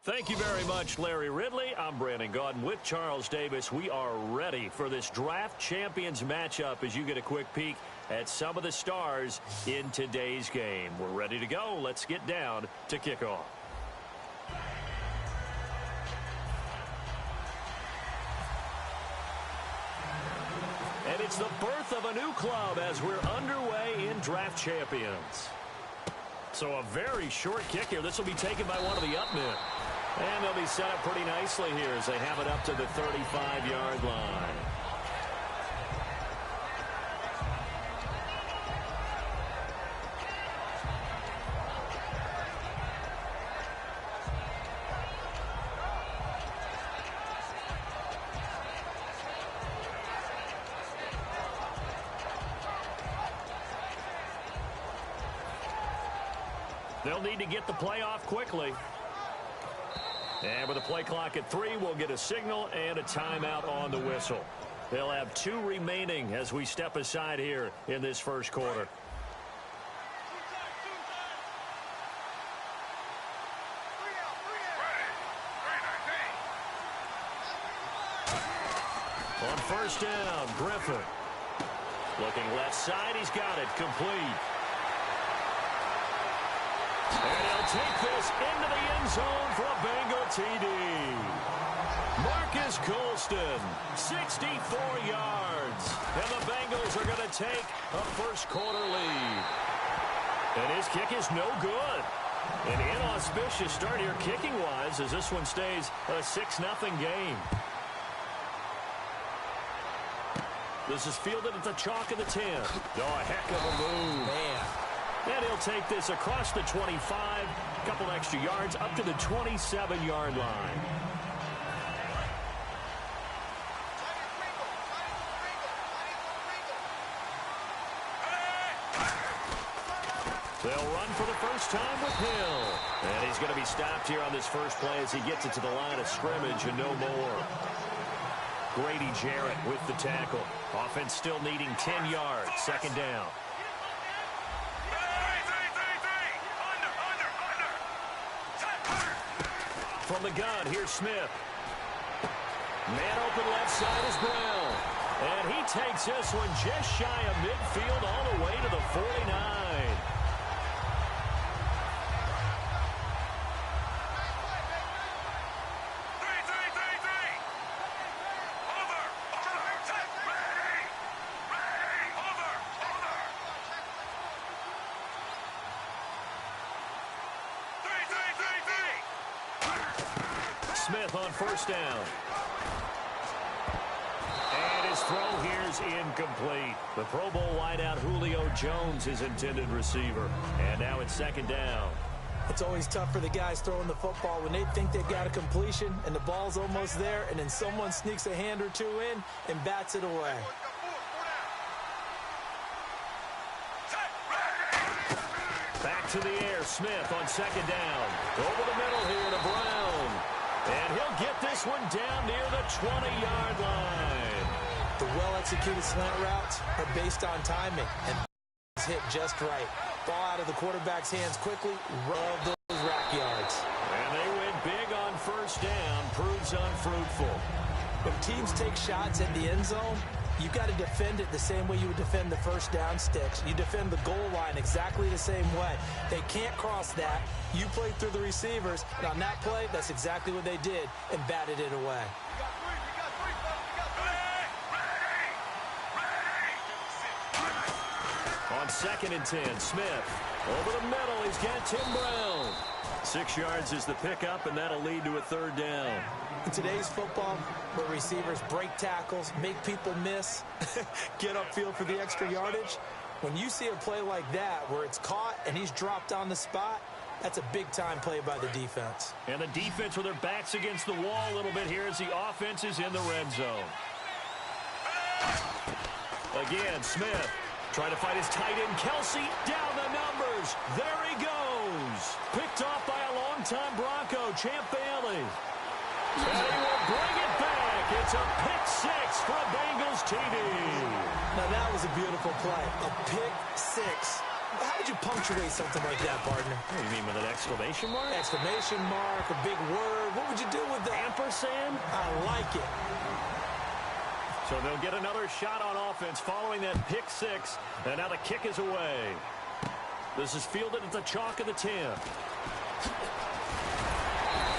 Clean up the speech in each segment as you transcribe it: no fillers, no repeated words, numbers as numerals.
Thank you very much, Larry Ridley. I'm Brandon Gaudin with Charles Davis. We are ready for this draft champions matchup as you get a quick peek at some of the stars in today's game. We're ready to go. Let's get down to kickoff. And it's the birth of a new club as we're underway in draft champions. So a very short kick here. This will be taken by one of the up men. And they'll be set up pretty nicely here as they have it up to the 35-yard line. They'll need to get the play off quickly. And with the play clock at 3, we'll get a signal and a timeout on the whistle. They'll have 2 remaining as we step aside here in this first quarter. On first down, Griffin. Looking left side, he's got it, complete. And he'll take this into the end zone for a Bengal TD. Marcus Colston, 64 yards. And the Bengals are going to take a first quarter lead. And his kick is no good. An inauspicious start here kicking-wise as this one stays a 6-0 game. This is fielded at the chalk of the 10. Oh, a heck of a move. Man. And he'll take this across the 25, a couple extra yards, up to the 27-yard line. They'll run for the first time with Hill. And he's going to be stopped here on this first play as he gets it to the line of scrimmage and no more. Grady Jarrett with the tackle. Offense still needing 10 yards, second down. From the gun, here's Smith. Man open left side is Brown. And he takes this one just shy of midfield all the way to the 49. Smith on first down. And his throw here's incomplete. The Pro Bowl wideout Julio Jones is intended receiver. And now it's second down. It's always tough for the guys throwing the football when they think they've got a completion and the ball's almost there, and then someone sneaks a hand or two in and bats it away. Back to the air, Smith on second down. Over the middle here to Brown. And he'll get this one down near the 20-yard line. The well-executed slant routes are based on timing, and it's hit just right. Ball out of the quarterback's hands quickly, rub those rack yards. And they went big on first down, proves unfruitful. When teams take shots at the end zone, you got to defend it the same way you would defend the first down sticks. You defend the goal line exactly the same way. They can't cross that. You play through the receivers, and on that play, that's exactly what they did and batted it away. On second and 10, Smith over the middle. He's got Tim Brown. 6 yards is the pickup, and that'll lead to a third down. In today's football, where receivers break tackles, make people miss, get upfield for the extra yardage, when you see a play like that where it's caught and he's dropped on the spot, that's a big-time play by the defense. And the defense with their backs against the wall a little bit here as the offense is in the red zone. Again, Smith trying to fight his tight end, Kelsey, down the numbers. There he goes. Picked off by a longtime Bronco, Champ Bailey. And he will bring it back. It's a pick six for a Bengals TD. Now that was a beautiful play. A pick six. How would you punctuate something like that, partner? What do you mean, with an exclamation mark? Exclamation mark, a big word. What would you do with that? Ampersand? I like it. So they'll get another shot on offense following that pick six. And now the kick is away. This is fielded at the chalk of the 10.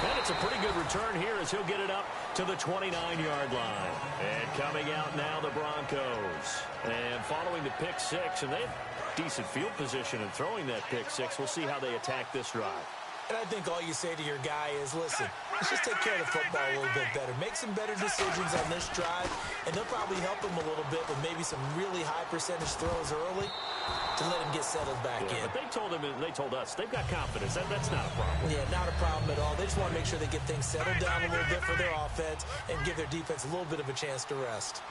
And it's a pretty good return here as he'll get it up to the 29-yard line. And coming out now, the Broncos. And following the pick six, and they have decent field position in throwing that pick six. We'll see how they attack this drive. And I think all you say to your guy is, listen, let's just take care of the football a little bit better. Make some better decisions on this drive, and they'll probably help him a little bit with maybe some really high percentage throws early to let him get settled back in. But they told us, they've got confidence. That's not a problem. Yeah, not a problem at all. They just want to make sure they get things settled down a little bit for their offense and give their defense a little bit of a chance to rest.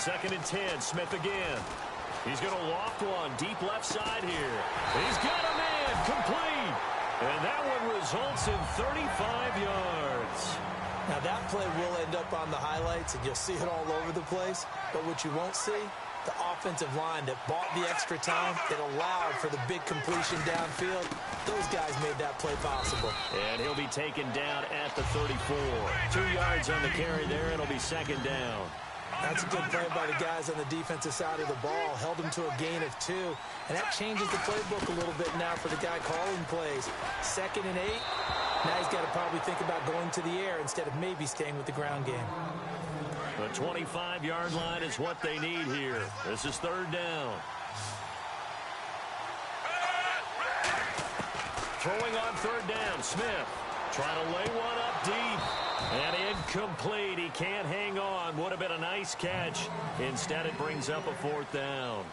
2nd and 10, Smith again. He's going to loft one deep left side here. He's got a man complete. And that one results in 35 yards. Now that play will end up on the highlights, and you'll see it all over the place. But what you won't see, the offensive line that bought the extra time, that allowed for the big completion downfield, those guys made that play possible. And he'll be taken down at the 34. 2 yards on the carry there, and it'll be 2nd down. That's a good play by the guys on the defensive side of the ball. Held him to a gain of 2. And that changes the playbook a little bit now for the guy calling plays. 2nd and 8. Now he's got to probably think about going to the air instead of maybe staying with the ground game. The 25-yard line is what they need here. This is 3rd down. Throwing on 3rd down, Smith. Trying to lay one up deep. And incomplete. He can't hang on. Would have been a nice catch. Instead, it brings up a 4th down.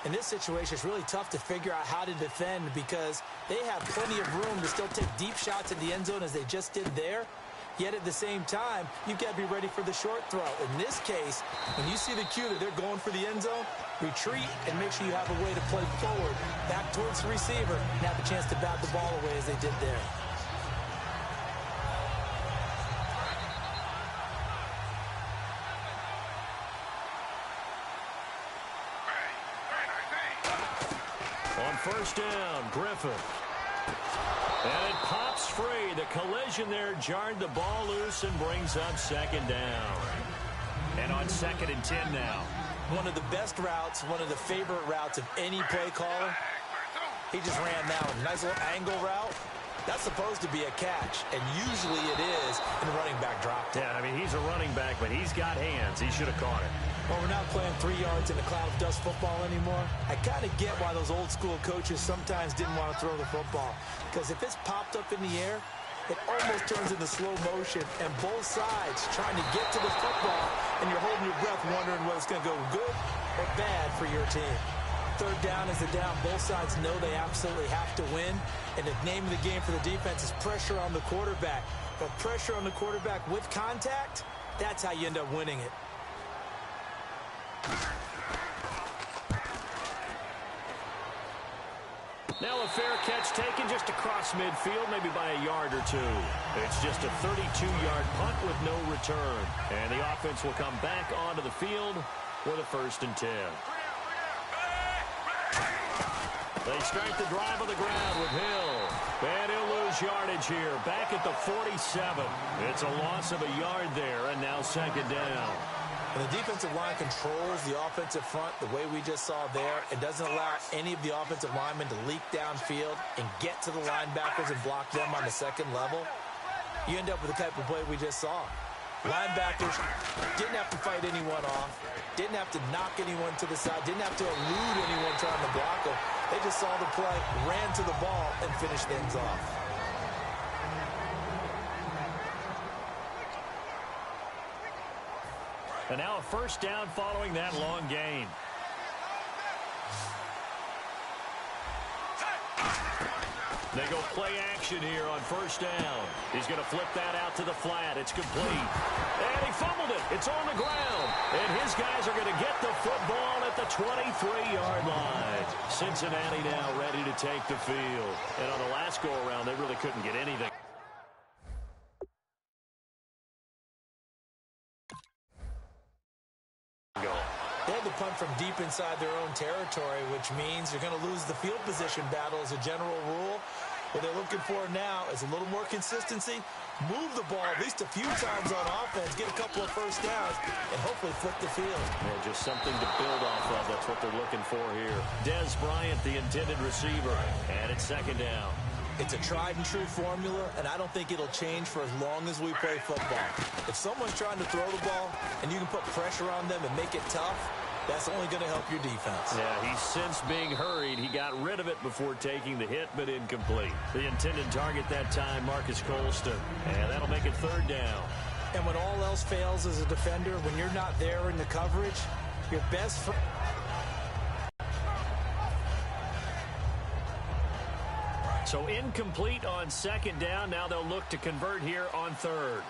In this situation, it's really tough to figure out how to defend because they have plenty of room to still take deep shots at the end zone as they just did there. Yet at the same time, you've got to be ready for the short throw. In this case, when you see the cue that they're going for the end zone, retreat and make sure you have a way to play forward, back towards the receiver, and have a chance to bat the ball away as they did there. On 1st down, Griffin. And it pops free. The collision there jarred the ball loose and brings up 2nd down. And on 2nd and 10 now. One of the best routes, one of the favorite routes of any play caller. He just ran that one. Nice little angle route. That's supposed to be a catch, and usually it is in the running back drop. Yeah, I mean, he's a running back, but he's got hands. He should have caught it. Well, we're not playing 3 yards in a cloud of dust football anymore. I kind of get why those old school coaches sometimes didn't want to throw the football. Because if it's popped up in the air, it almost turns into slow motion. And both sides trying to get to the football, and you're holding your breath wondering whether it's going to go good or bad for your team. 3rd down is the down. Both sides know they absolutely have to win. And the name of the game for the defense is pressure on the quarterback. But pressure on the quarterback with contact, that's how you end up winning it. Now a fair catch taken just across midfield, maybe by a yard or 2. It's just a 32-yard punt with no return. And the offense will come back onto the field with a 1st and 10. They start the drive on the ground with Hill. And he'll lose yardage here. Back at the 47. It's a loss of a yard there, and now 2nd down. And the defensive line controls the offensive front the way we just saw there. It doesn't allow any of the offensive linemen to leak downfield and get to the linebackers and block them on the 2nd level. You end up with the type of play we just saw. Linebackers didn't have to fight anyone off, didn't have to knock anyone to the side, didn't have to elude anyone trying to block them. They just saw the play, ran to the ball, and finished things off. And now a 1st down following that long gain. They go play action here on 1st down. He's going to flip that out to the flat. It's complete. And he fumbled it. It's on the ground. And his guys are going to get the football at the 23-yard line. Cincinnati now ready to take the field. And on the last go-around, they really couldn't get anything. They had the punt from deep inside their own territory, which means you're going to lose the field position battle as a general rule. What they're looking for now is a little more consistency, move the ball at least a few times on offense, get a couple of first downs, and hopefully flip the field. Yeah, just something to build off of. That's what they're looking for here. Des Bryant, the intended receiver, and it's second down. It's a tried-and-true formula, and I don't think it'll change for as long as we play football. If someone's trying to throw the ball and you can put pressure on them and make it tough, that's only going to help your defense. Yeah, he's since being hurried. He got rid of it before taking the hit, but incomplete. The intended target that time, Marcus Colston, and that'll make it third down. And when all else fails as a defender, when you're not there in the coverage, your best friend... So incomplete on second down. Now they'll look to convert here on third.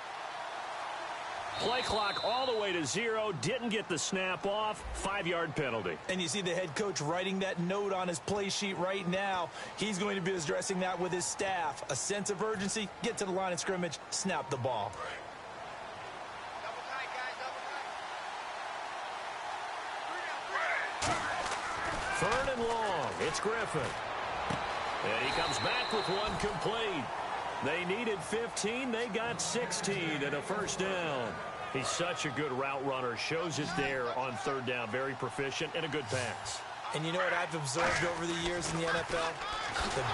Play clock all the way to 0. Didn't get the snap off. 5-yard penalty. And you see the head coach writing that note on his play sheet right now. He's going to be addressing that with his staff. A sense of urgency, get to the line of scrimmage, snap the ball. Third and long. It's Griffin. And he comes back with one complete. They needed 15. They got 16 and a first down. He's such a good route runner. Shows it there on third down. Very proficient and a good pass. And you know what I've observed over the years in the NFL? And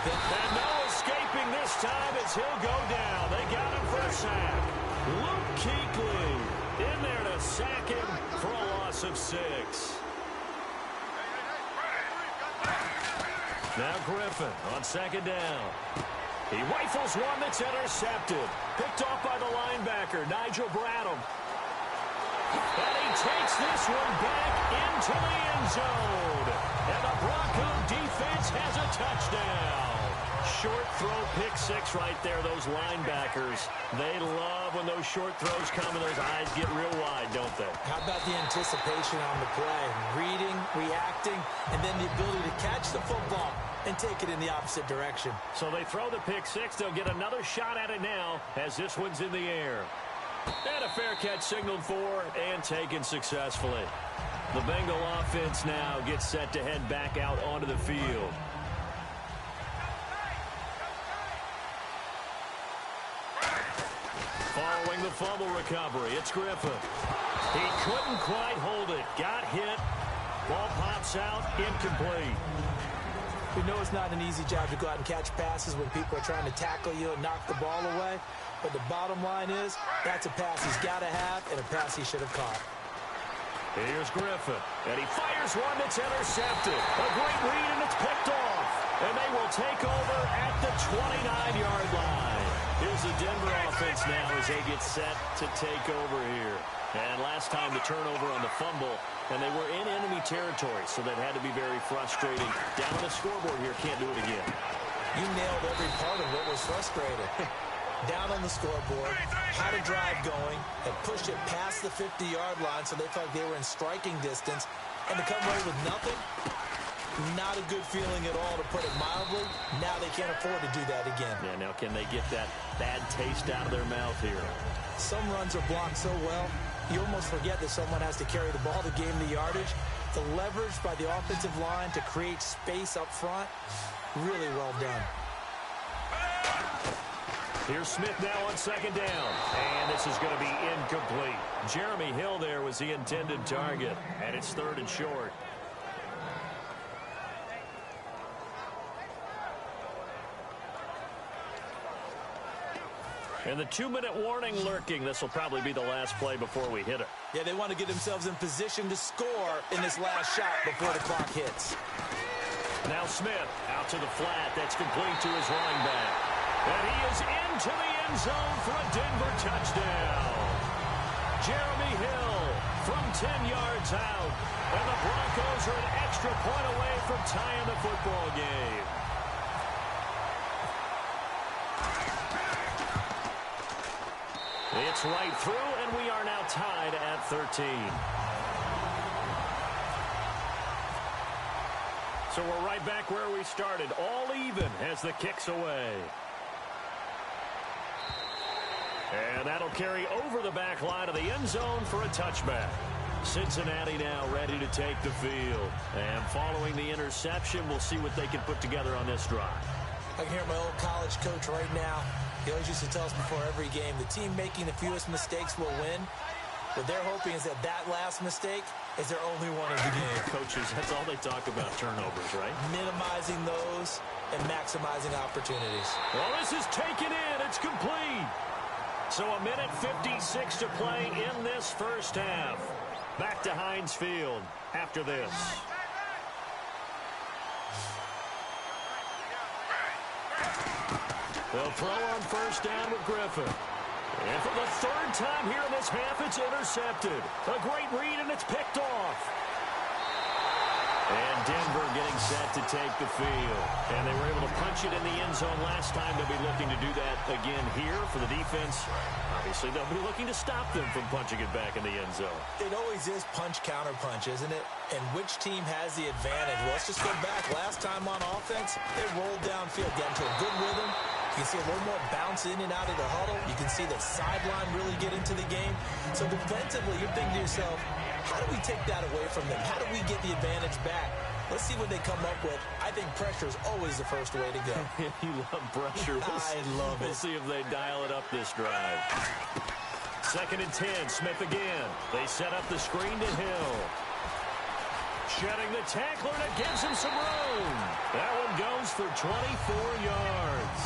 no escaping this time as he'll go down. They got him for a sack. Luke Kuechly in there to sack him for a loss of 6. Now Griffin on second down. He rifles one that's intercepted. Picked off by the linebacker, Nigel Bradham. And he takes this one back into the end zone. And the Bronco defense has a touchdown. Short throw, pick 6 right there. Those linebackers, they love when those short throws come and those eyes get real wide, don't they? How about the anticipation on the play? Reading, reacting, and then the ability to catch the football and take it in the opposite direction. So they throw the pick 6. They'll get another shot at it now as this one's in the air. And a fair catch signaled for and taken successfully. The Bengal offense now gets set to head back out onto the field. Following the fumble recovery, it's Griffin. He couldn't quite hold it. Got hit. Ball pops out, incomplete. We know it's not an easy job to go out and catch passes when people are trying to tackle you and knock the ball away. But the bottom line is, that's a pass he's got to have and a pass he should have caught. Here's Griffin, and he fires one that's intercepted. A great read, and it's picked off. And they will take over at the 29-yard line. Here's the Denver offense now as they get set to take over here. And last time the turnover on the fumble, and they were in enemy territory, so that had to be very frustrating. Down on the scoreboard here, can't do it again. You nailed every part of what was frustrating. Down on the scoreboard, had a drive going, and pushed it past the 50-yard line so they felt like they were in striking distance, and to come away with nothing, not a good feeling at all, to put it mildly. Now they can't afford to do that again. Yeah, now can they get that bad taste out of their mouth here? Some runs are blocked so well, you almost forget that someone has to carry the ball to gain the yardage. The leverage by the offensive line to create space up front, really well done. Here's Smith now on second down. And this is going to be incomplete. Jeremy Hill there was the intended target. And it's third and short. And the 2-minute warning lurking. This will probably be the last play before we hit it. Yeah, they want to get themselves in position to score in this last shot before the clock hits. Now Smith out to the flat. That's complete to his running back. And he is into the end zone for a Denver touchdown. Jeremy Hill from 10 yards out. And the Broncos are an extra point away from tying the football game. It's right through, and we are now tied at 13. So we're right back where we started, all even as the kick's away. And that'll carry over the back line of the end zone for a touchback. Cincinnati now ready to take the field. And following the interception, we'll see what they can put together on this drive. I can hear my old college coach right now. He always used to tell us before every game, the team making the fewest mistakes will win. What they're hoping is that that last mistake is their only one of the game. Coaches, that's all they talk about, turnovers, right? Minimizing those and maximizing opportunities. Well, this is taken in. It's complete. So a minute 56 to play in this first half. Back to Heinz Field after this. They'll throw on first down with Griffin. And for the third time here in this half, it's intercepted. A great read, and it's picked off. And Denver getting set to take the field. And they were able to punch it in the end zone last time. They'll be looking to do that again here for the defense. Obviously, they'll be looking to stop them from punching it back in the end zone. It always is punch-counter-punch, isn't it? And which team has the advantage? Well, let's just go back. Last time on offense, they rolled downfield, got into a good rhythm. You can see a little more bounce in and out of the huddle. You can see the sideline really get into the game. So defensively, you're thinking to yourself, how do we take that away from them? How do we get the advantage back? Let's see what they come up with. I think pressure is always the first way to go. You love pressure. I love it. We'll see if they dial it up this drive. 2nd and 10, Smith again. They set up the screen to Hill. Shedding the tackler, and it gives him some room. That one goes for 24 yards.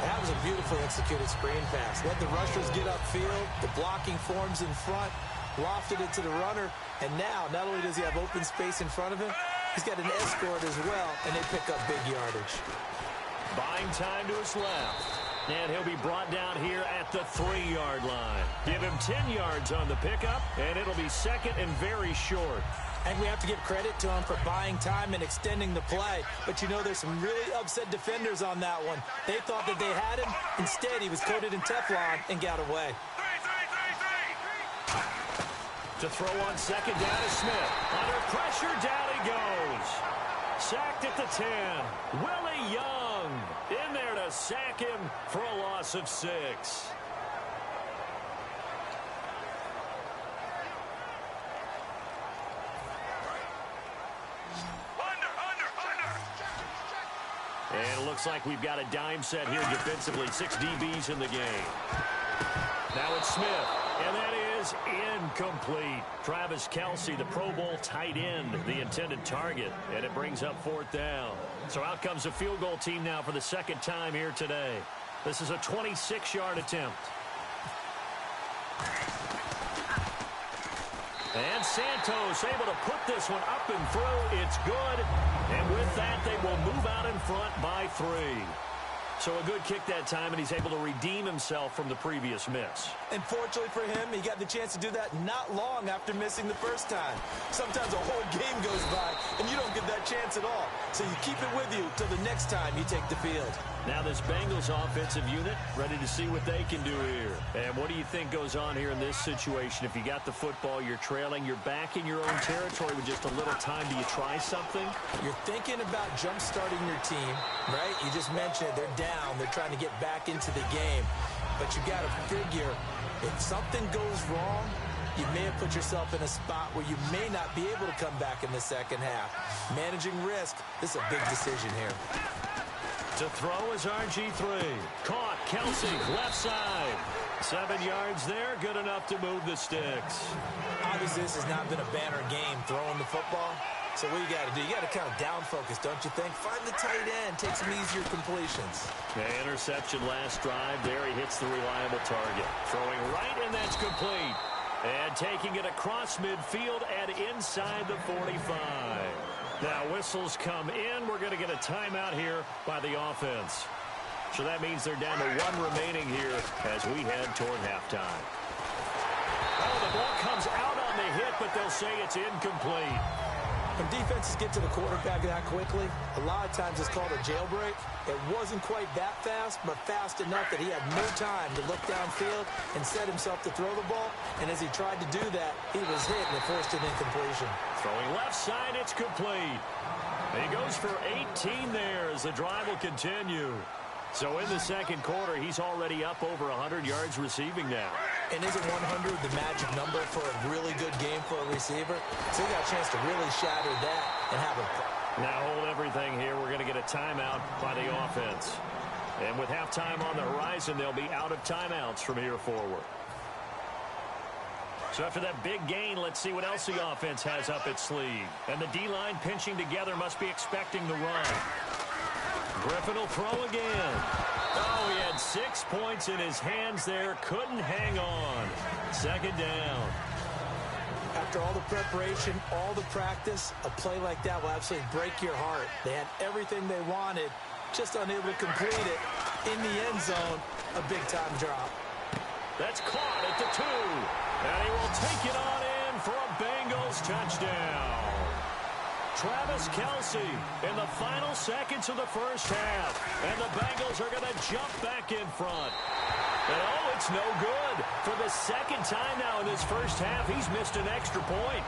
That was a beautifully executed screen pass. Let the rushers get upfield. The blocking forms in front. Lofted it to the runner. And now, not only does he have open space in front of him, he's got an escort as well, and they pick up big yardage. Buying time to his left. And he'll be brought down here at the 3-yard line. Give him 10 yards on the pickup, and it'll be second and very short. And we have to give credit to him for buying time and extending the play. But you know, there's some really upset defenders on that one. They thought that they had him. Instead, he was coated in Teflon and got away. To throw on second down is Smith. Under pressure, down he goes. Sacked at the 10. Willie Young in there to sack him for a loss of 6. And it looks like we've got a dime set here defensively. 6 DBs in the game. Now it's Smith, and that is incomplete. Travis Kelce, the Pro Bowl tight end, the intended target, and it brings up 4th down. So out comes the field goal team now for the second time here today. This is a 26-yard attempt. And Santos able to put this one up and through. It's good. And with that, they will move out in front by 3. So a good kick that time, and he's able to redeem himself from the previous miss. And fortunately for him, he got the chance to do that not long after missing the first time. Sometimes a whole game goes by, and you don't get that chance at all. So you keep it with you till the next time you take the field. Now this Bengals offensive unit ready to see what they can do here. And what do you think goes on here in this situation? If you got the football, you're trailing, you're back in your own territory with just a little time. Do you try something? You're thinking about jump-starting your team, right? You just mentioned it. They're down. They're trying to get back into the game. But you got to figure, if something goes wrong, you may have put yourself in a spot where you may not be able to come back in the second half. Managing risk, this is a big decision here. To throw is RG3. Caught, Kelce, left side. 7 yards there, good enough to move the sticks. Obviously, this has not been a banner game throwing the football. So what you got to do, you got to kind of down focus, don't you think? Find the tight end, take some easier completions. The interception last drive. There he hits the reliable target. Throwing right, and that's complete. And taking it across midfield and inside the 45. Now whistles come in. We're going to get a timeout here by the offense. So that means they're down to 1 remaining here as we head toward halftime. Oh, the ball comes out on the hit, but they'll say it's incomplete. When defenses get to the quarterback that quickly, a lot of times it's called a jailbreak. It wasn't quite that fast, but fast enough that he had no time to look downfield and set himself to throw the ball. And as he tried to do that, he was hit and it forced an incompletion. Throwing left side, it's complete. He goes for 18 there as the drive will continue. So in the second quarter, he's already up over 100 yards receiving now. And isn't 100 the magic number for a really good game for a receiver? So he got a chance to really shatter that and have a... Now hold everything here. We're going to get a timeout by the offense. And with halftime on the horizon, they'll be out of timeouts from here forward. So after that big gain, let's see what else the offense has up its sleeve. And the D-line pinching together must be expecting the run. Griffin will throw again. Oh, he had 6 points in his hands there. Couldn't hang on. Second down. After all the preparation, all the practice, a play like that will absolutely break your heart. They had everything they wanted, just unable to complete it. In the end zone, a big-time drop. That's caught at the 2. And he will take it on in for a Bengals touchdown. Travis Kelce in the final seconds of the first half. And the Bengals are going to jump back in front. And oh, it's no good. For the second time now in this first half, he's missed an extra point.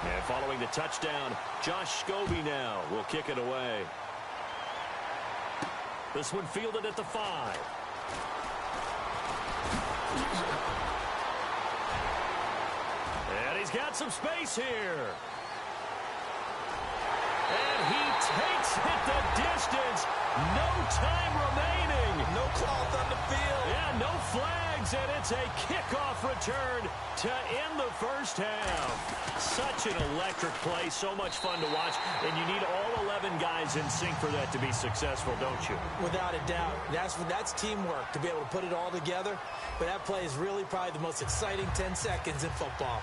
And following the touchdown, Josh Scobie now will kick it away. This one fielded at the 5. And he's got some space here. And he takes it the distance. No time remaining. No cloth on the field. Yeah, no flags, and it's a kickoff return to end the first half. Such an electric play, so much fun to watch, and you need all 11 guys in sync for that to be successful, don't you? Without a doubt. That's teamwork, to be able to put it all together. But that play is really probably the most exciting 10 seconds in football.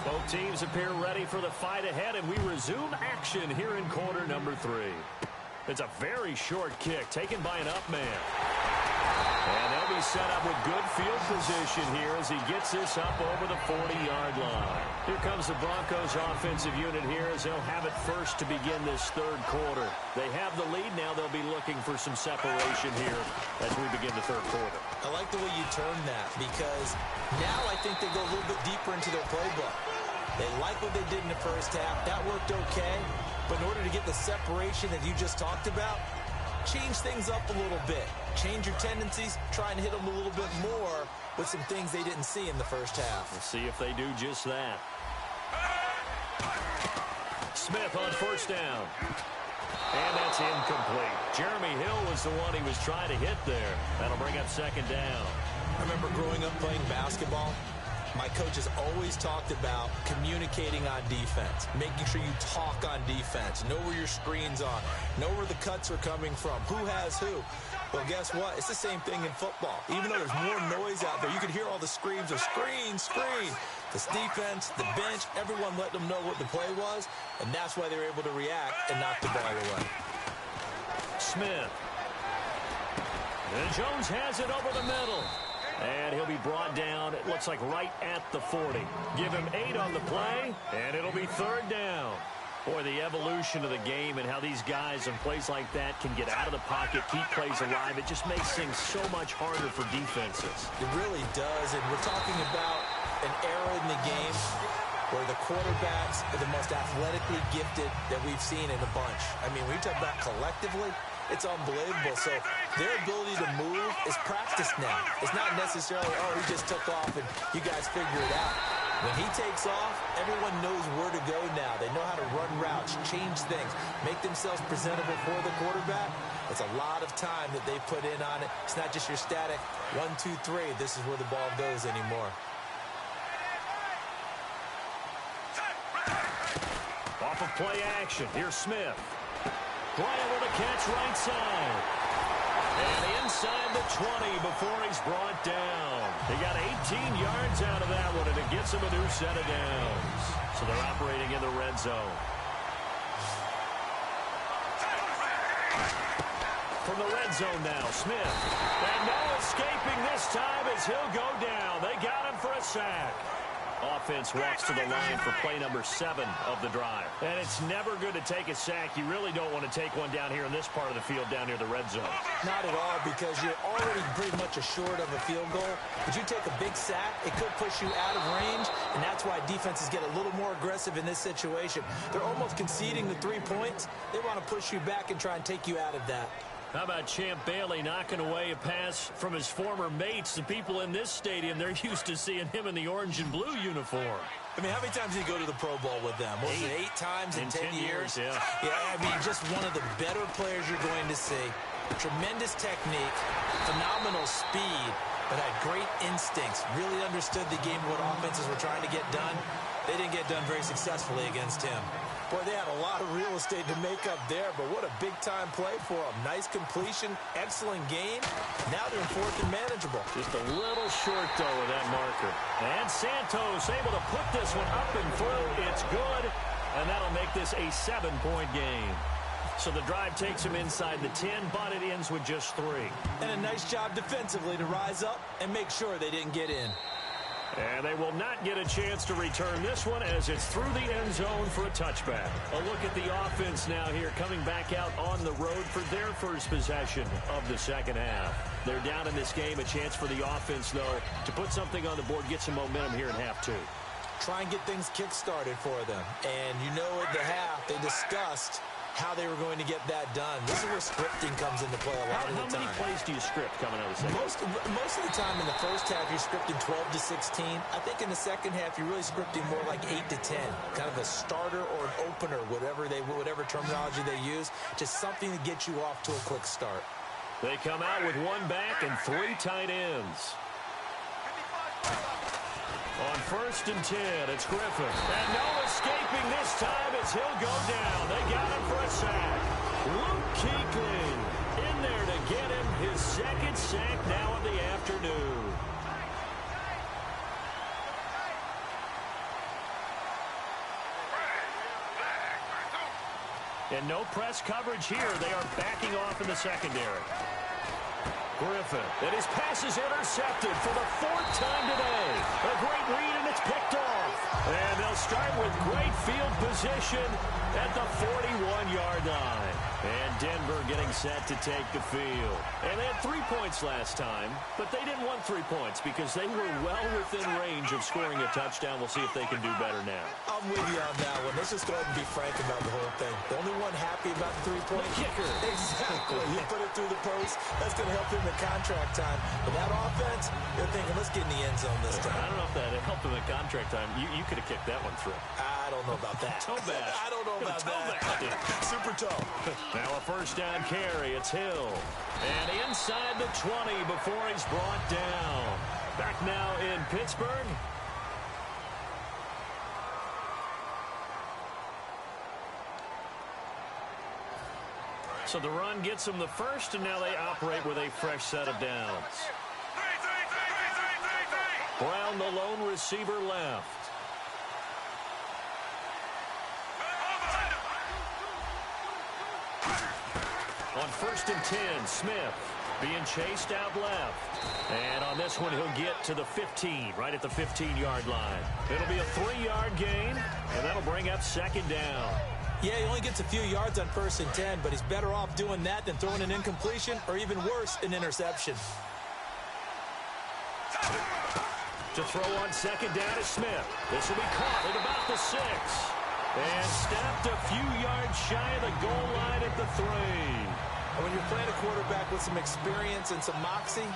Both teams appear ready for the fight ahead, and we resume action here in quarter number 3. It's a very short kick taken by an up man. And they'll be set up with good field position here as he gets this up over the 40-yard line. Here comes the Broncos offensive unit here as they'll have it first to begin this third quarter. They have the lead now. They'll be looking for some separation here as we begin the third quarter. I like the way you turned that because now I think they go a little bit deeper into their playbook. They like what they did in the first half. That worked okay. But in order to get the separation that you just talked about, change things up a little bit. Change your tendencies. Try and hit them a little bit more with some things they didn't see in the first half. We'll see if they do just that. Smith on first down. And that's incomplete. Jeremy Hill was the one he was trying to hit there. That'll bring up second down. I remember growing up playing basketball. My coaches always talked about communicating on defense, making sure you talk on defense, know where your screens are, know where the cuts are coming from, who has who. Well, guess what? It's the same thing in football. Even though there's more noise out there, you can hear all the screams of screen, screen. This defense, the bench, everyone let them know what the play was, and that's why they were able to react and knock the ball away. Smith. And Jones has it over the middle. And he'll be brought down, it looks like right at the 40. Give him 8 on the play, and it'll be third down. Boy, the evolution of the game and how these guys in plays like that can get out of the pocket, keep plays alive, it just makes things so much harder for defenses. It really does, and we're talking about an era in the game where the quarterbacks are the most athletically gifted that we've seen in a bunch. I mean, when you talk about collectively, it's unbelievable. So their ability to move is practiced now. It's not necessarily, oh, he just took off and you guys figure it out. When he takes off, everyone knows where to go now. They know how to run routes, change things, make themselves presentable for the quarterback. It's a lot of time that they put in on it. It's not just your static 1, 2, 3. This is where the ball goes anymore. Off of play action, here's Smith. Bryant with a catch right side. And inside the 20 before he's brought down. He got 18 yards out of that one, and it gets him a new set of downs. So they're operating in the red zone. From the red zone now, Smith. And no escaping this time as he'll go down. They got him for a sack. Offense walks to the line for play number 7 of the drive. And it's never good to take a sack. You really don't want to take one down here in this part of the field down near the red zone. Not at all, because you're already pretty much assured of a field goal. But you take a big sack, it could push you out of range, and that's why defenses get a little more aggressive in this situation. They're almost conceding the 3 points. They want to push you back and try and take you out of that. How about Champ Bailey knocking away a pass from his former mates? The people in this stadium, they're used to seeing him in the orange and blue uniform. I mean, how many times did he go to the Pro Bowl with them? Was it 8 times in 10 years? Yeah. Yeah, I mean, just one of the better players you're going to see. Tremendous technique, phenomenal speed, but had great instincts. Really understood the game, what offenses were trying to get done. They didn't get done very successfully against him. Boy, they had a lot of real estate to make up there, but what a big-time play for them. Nice completion, excellent game. Now they're in fourth and manageable. Just a little short, though, with that marker. And Santos able to put this one up and through. It's good, and that'll make this a 7-point game. So the drive takes him inside the 10, but it ends with just 3. And a nice job defensively to rise up and make sure they didn't get in. And they will not get a chance to return this one as it's through the end zone for a touchback. A look at the offense now here, coming back out on the road for their first possession of the second half. They're down in this game. A chance for the offense, though, to put something on the board, get some momentum here in half 2. Try and get things kick-started for them. And you know at the half, they discussed how they were going to get that done. This is where scripting comes into play a lot of the time. How many plays do you script coming out of the second? Most of the time in the first half, you're scripting 12 to 16. I think in the second half, you're really scripting more like 8 to 10. Kind of a starter or an opener, whatever terminology they use. Just something to get you off to a quick start. They come out with 1 back and 3 tight ends. On first and 10, it's Griffin. And no escaping this time as he'll go down. They got him for a sack. Luke Kuechly in there to get him his second sack now of the afternoon. And no press coverage here. They are backing off in the secondary. Griffin, and his pass is intercepted for the 4th time today. A great read, and it's picked off. And they'll start with great field position at the 41-yard line. And Denver getting set to take the field. And they had 3 points last time, but they didn't want 3 points because they were well within range of scoring a touchdown. We'll see if they can do better now. I'm with you on that one. Let's just go ahead and be frank about the whole thing. The only one happy about the 3-point kicker. Exactly. You put it through the post. That's going to help him in contract time. But that offense, they're thinking, let's get in the end zone this time. I don't know if that helped him in contract time. You could have kicked that one through. I don't know about that. Toe bash. I don't know about that. Super toe. Now a first down carry. It's Hill. And inside the 20 before he's brought down. Back now in Pittsburgh. So the run gets them the first, and now they operate with a fresh set of downs. Brown, the lone receiver, left. On first and 10, Smith being chased out left. And on this one, he'll get to the 15, right at the 15-yard line. It'll be a 3-yard gain, and that'll bring up second down. Yeah, he only gets a few yards on first and 10, but he's better off doing that than throwing an incompletion or even worse, an interception. To throw on second down is Smith. This will be caught at about the 6. And snapped a few yards shy of the goal line at the 3. And when you're playing a quarterback with some experience and some moxie,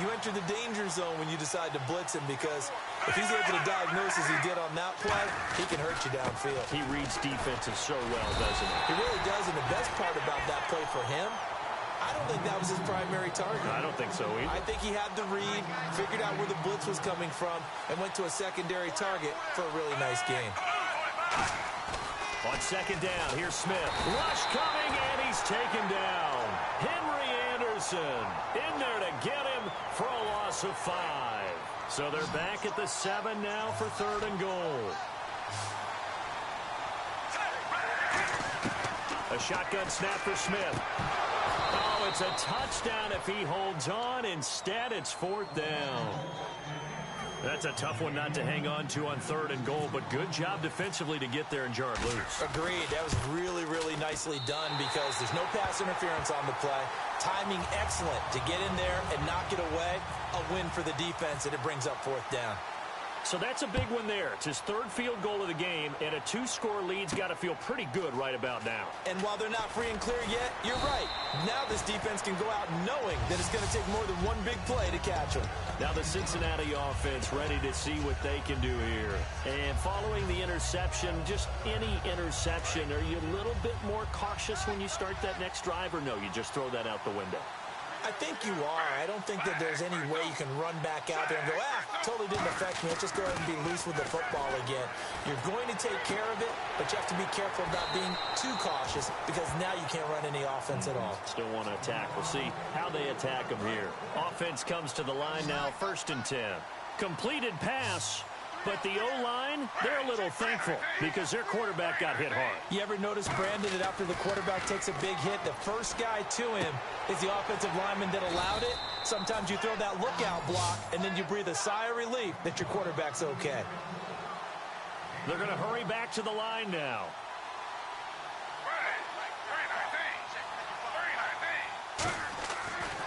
you enter the danger zone when you decide to blitz him, because if he's able to diagnose as he did on that play, he can hurt you downfield. He reads defenses so well, doesn't he? He really does, and the best part about that play for him, I don't think that was his primary target. I don't think so either. I think he had the read, figured out where the blitz was coming from, and went to a secondary target for a really nice game. On second down, here's Smith. Rush coming, and he's taken down. Henry Anderson in there to get him for a loss of 5. So they're back at the 7 now for 3rd and goal. A shotgun snap for Smith. Oh, it's a touchdown if he holds on. Instead, it's 4th down. That's a tough one not to hang on to on 3rd and goal, but good job defensively to get there and jar it loose. Agreed. That was really, really nicely done because there's no pass interference on the play. Timing excellent to get in there and knock it away. A win for the defense, and it brings up 4th down. So that's a big one there. It's his third field goal of the game, and a 2-score lead's got to feel pretty good right about now. And while they're not free and clear yet, you're right. Now this defense can go out knowing that it's going to take more than one big play to catch them. Now the Cincinnati offense ready to see what they can do here. And following the interception, just any interception, are you a little bit more cautious when you start that next drive, or no, you just throw that out the window? I think you are. I don't think that there's any way you can run back out there and go, totally didn't affect me. Let's just go ahead and be loose with the football again. You're going to take care of it, but you have to be careful about being too cautious because now you can't run any offense at all. Still want to attack. We'll see how they attack them here. Offense comes to the line now, 1st and 10. Completed pass. But the O-line, they're a little thankful because their quarterback got hit hard. You ever notice, Brandon, that after the quarterback takes a big hit, the first guy to him is the offensive lineman that allowed it? Sometimes you throw that lookout block, and then you breathe a sigh of relief that your quarterback's okay. They're going to hurry back to the line now.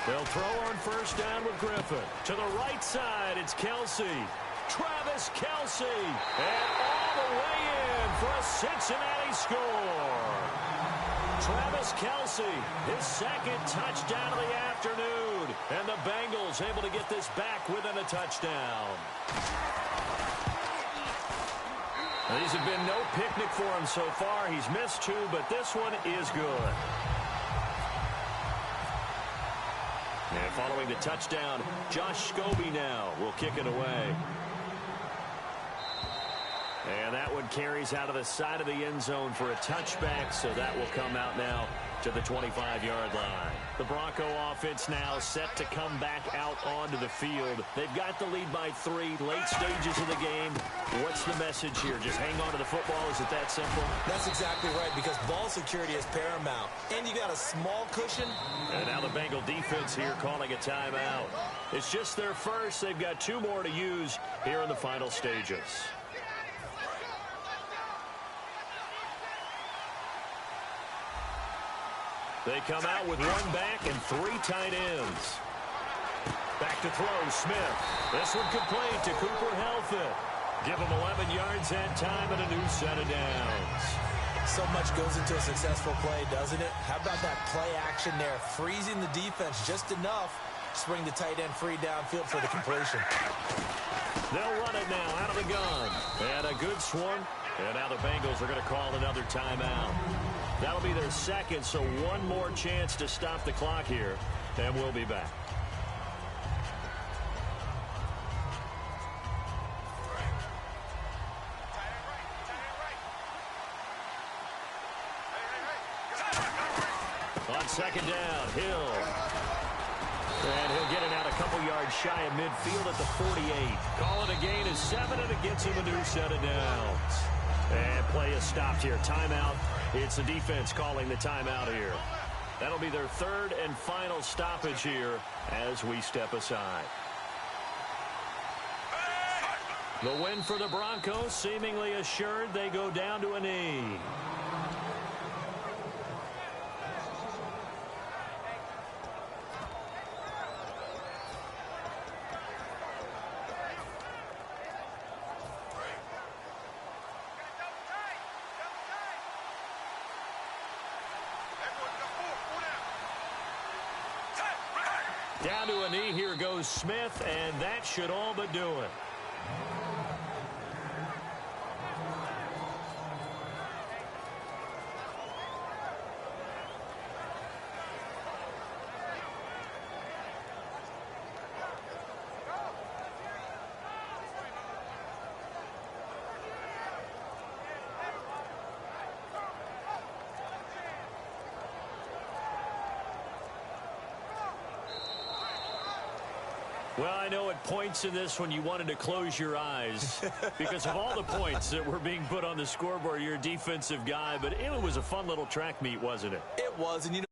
They'll throw on 1st down with Griffin. To the right side, it's Kelsey. Travis Kelsey, and all the way in for a Cincinnati score. Travis Kelsey, his 2nd touchdown of the afternoon, and the Bengals able to get this back within a touchdown. Now, these have been no picnic for him so far. He's missed 2, but this one is good. And following the touchdown, Josh Scobie now will kick it away. And that one carries out of the side of the end zone for a touchback, so that will come out now to the 25-yard line. The Bronco offense now set to come back out onto the field. They've got the lead by 3, late stages of the game. What's the message here? Just hang on to the football? Is it that simple? That's exactly right, because ball security is paramount. And you got a small cushion. And now the Bengal defense here calling a timeout. It's just their first. They've got 2 more to use here in the final stages. They come out with 1 back and 3 tight ends. Back to throw, Smith. This one complete to Cooper Helfet. Give him 11 yards that time and a new set of downs. So much goes into a successful play, doesn't it? How about that play action there? Freezing the defense just enough to bring the tight end free downfield for the completion. They'll run it now out of the gun. And a good swing. And now the Bengals are going to call another timeout. That'll be their 2nd, so 1 more chance to stop the clock here. And we'll be back. On 2nd down, Hill. And he'll get it out a couple yards shy of midfield at the 48. Call it a gain of 7, and it gets him a new set of downs. And play is stopped here. Timeout. It's the defense calling the timeout here. That'll be their 3rd and final stoppage here as we step aside. The win for the Broncos seemingly assured. They go down to a knee. Down to a knee. Here goes Smith, and that should all but do it. Well, I know at points in this when you wanted to close your eyes because of all the points that were being put on the scoreboard. You're a defensive guy, but it was a fun little track meet, wasn't it? It was, and you know